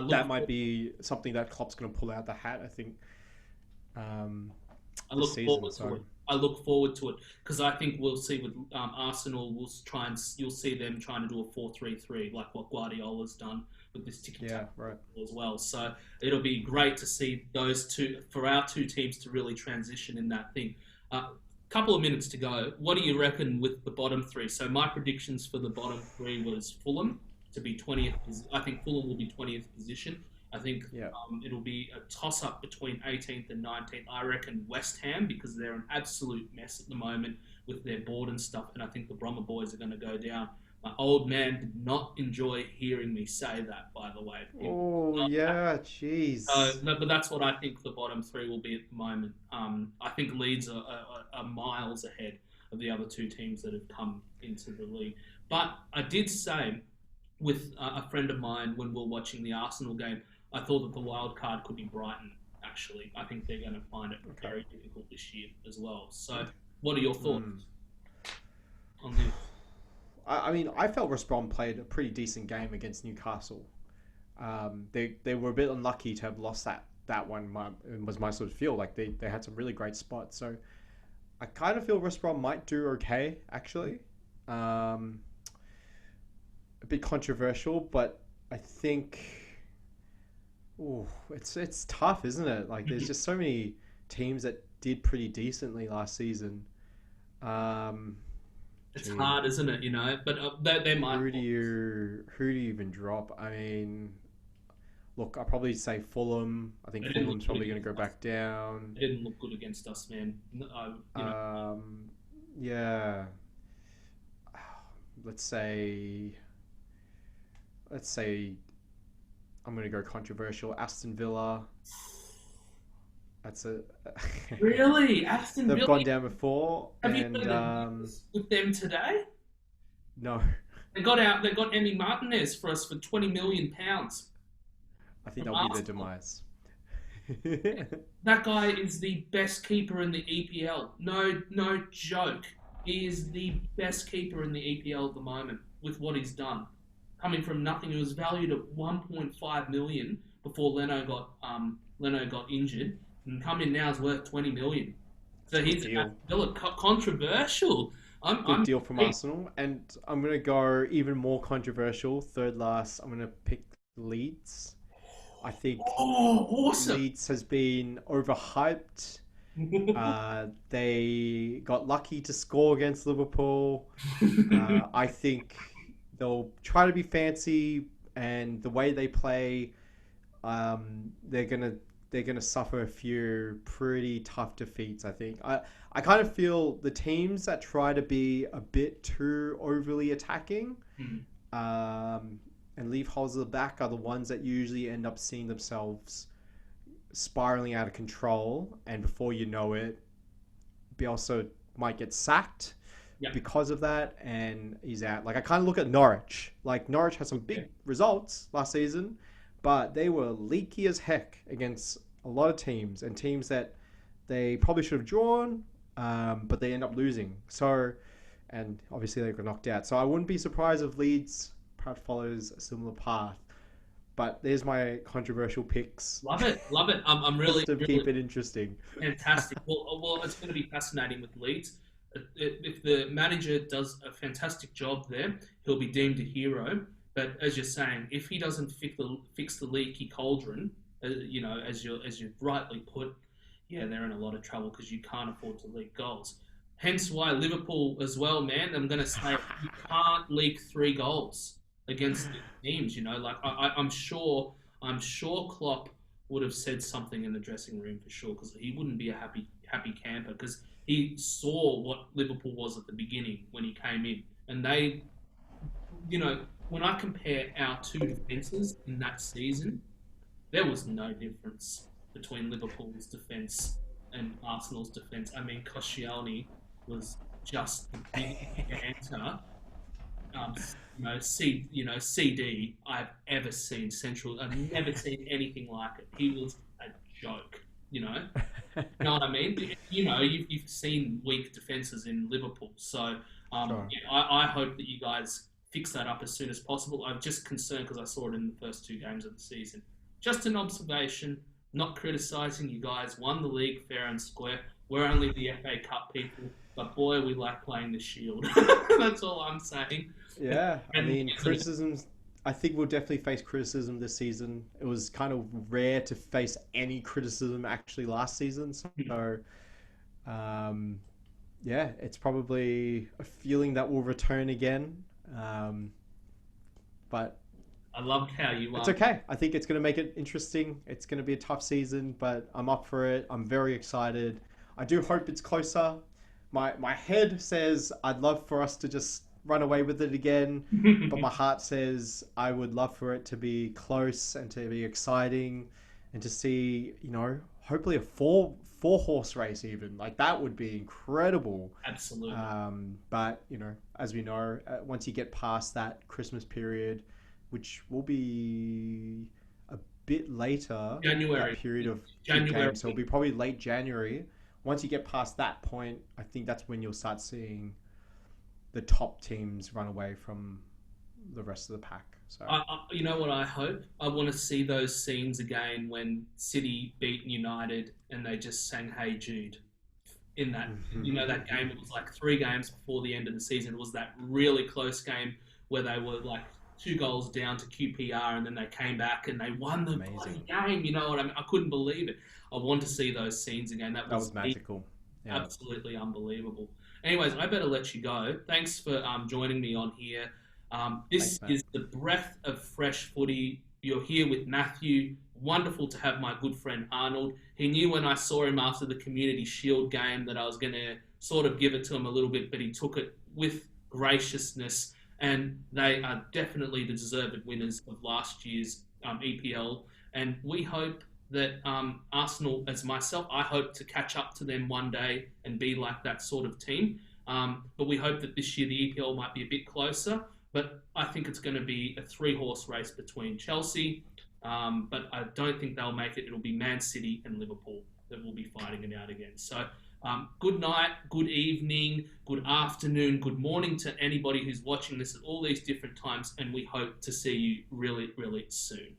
that might be something that Klopp's going to pull out the hat, I think. I look forward to it. I look forward to it because I think we'll see with Arsenal. You'll see them trying to do a 4-3-3 like what Guardiola's done with this tiki-taka right. as well. So it'll be great to see those two for our two teams to really transition in that thing. Couple of minutes to go. What do you reckon with the bottom three? So my predictions for the bottom three was Fulham to be 20th. I think Fulham will be 20th position. I think it'll be a toss-up between 18th and 19th. I reckon West Ham, because they're an absolute mess at the moment with their board and stuff, and I think the Brommer boys are going to go down. My old man did not enjoy hearing me say that, by the way. Jeez. But that's what I think the bottom three will be at the moment. I think Leeds are miles ahead of the other two teams that have come into the league. But I did say with a friend of mine when we were watching the Arsenal game, I thought that the wild card could be Brighton, actually. I think they're going to find it very difficult this year as well. So what are your thoughts on this? I mean, I felt West Brom played a pretty decent game against Newcastle. They were a bit unlucky to have lost that one. Was my sort of feel like they had some really great spots. So I kind of feel West Brom might do okay, actually. A bit controversial, but I think it's tough, isn't it? Like there's just so many teams that did pretty decently last season. It's hard, isn't it? But they might. Who do you even drop? I mean, look, I'll probably say Fulham. I think Fulham's probably going to go back down. They didn't look good against us, man. Yeah. Let's say I'm going to go controversial. Aston Villa. That's Really? Aston Villa? They've gone down before. Have you played with them today? No. They got Emi Martinez for us for £20 million. I think that'll be their demise. That guy is the best keeper in the EPL. No joke. He is the best keeper in the EPL at the moment with what he's done. Coming from nothing, he was valued at 1.5 million before Leno got injured, and coming now is worth 20 million. So he's controversial. Good deal from Arsenal, and I'm gonna go even more controversial. Third last, I'm gonna pick Leeds. I think awesome. Leeds has been overhyped. They got lucky to score against Liverpool. I think they'll try to be fancy, and the way they play, they're gonna suffer a few pretty tough defeats. I think. I kind of feel the teams that try to be a bit too overly attacking, and leave holes at the back are the ones that usually end up seeing themselves spiraling out of control, and before you know it, Bielsa might get sacked. Yeah. because of that, and he's out. Like I kind of look at Norwich. Like Norwich had some Yeah. big results last season, but they were leaky as heck against a lot of teams and teams that they probably should have drawn, but they end up losing. So, and obviously they got knocked out. So I wouldn't be surprised if Leeds perhaps follows a similar path. But there's my controversial picks. Love it, love it. I'm really, Just to really keep it interesting. fantastic. Well, it's going to be fascinating with Leeds. If the manager does a fantastic job there, he'll be deemed a hero. But as you're saying, if he doesn't fix the leaky cauldron, as you rightly put, yeah, they're in a lot of trouble because you can't afford to leak goals. Hence why Liverpool as well, man. I'm going to say you can't leak 3 goals against the teams. Like I'm sure Klopp would have said something in the dressing room for sure because he wouldn't be a happy camper because he saw what Liverpool was at the beginning when he came in, and they, when I compare our two defences in that season, there was no difference between Liverpool's defence and Arsenal's defence. I mean, Koscielny was just the biggest enter, CD I've ever seen. Central, I've never seen anything like it. He was a joke. You know what I mean? You've seen weak defences in Liverpool, so Sure. yeah, I hope that you guys fix that up as soon as possible. I'm just concerned because I saw it in the first 2 games of the season. Just an observation, not criticising. You guys won the league fair and square. We're only the FA Cup people, but boy, we like playing the Shield. That's all I'm saying. Yeah, I mean, criticisms. I think we'll definitely face criticism this season. It was kind of rare to face any criticism actually last season. So, yeah, it's probably a feeling that will return again. But I loved how you it's okay. I think it's going to make it interesting. It's going to be a tough season, but I'm up for it. I'm very excited. I do hope it's closer. My head says I'd love for us to just run away with it again, but my heart says I would love for it to be close and to be exciting and to see, hopefully a four horse race even. Like that would be incredible. Absolutely. But, as we know, once you get past that Christmas period, which will be a bit later, January. that period of January. games, so it'll be probably late January. Once you get past that point, I think that's when you'll start seeing the top teams run away from the rest of the pack. So You know what I hope? I want to see those scenes again when City beat United and they just sang "Hey Jude" in that. That game. It was like 3 games before the end of the season. It was that really close game where they were like 2 goals down to QPR and then they came back and they won the bloody game. You know what I mean? I couldn't believe it. I want to see those scenes again. That was magical. Yeah. Absolutely unbelievable. Anyways, I better let you go. Thanks for joining me on here. This is the breath of fresh footy. You're here with Matthew. Wonderful to have my good friend Arnold. He knew when I saw him after the Community Shield game that I was going to sort of give it to him a little bit, but he took it with graciousness. And they are definitely the deserved winners of last year's EPL. And we hope that Arsenal, as myself, I hope to catch up to them one day and be like that sort of team. But we hope that this year the EPL might be a bit closer. But I think it's going to be a 3-horse race between Chelsea. But I don't think they'll make it. It'll be Man City and Liverpool that will be fighting it out again. So good night, good evening, good afternoon, good morning to anybody who's watching this at all these different times. And we hope to see you really, really soon.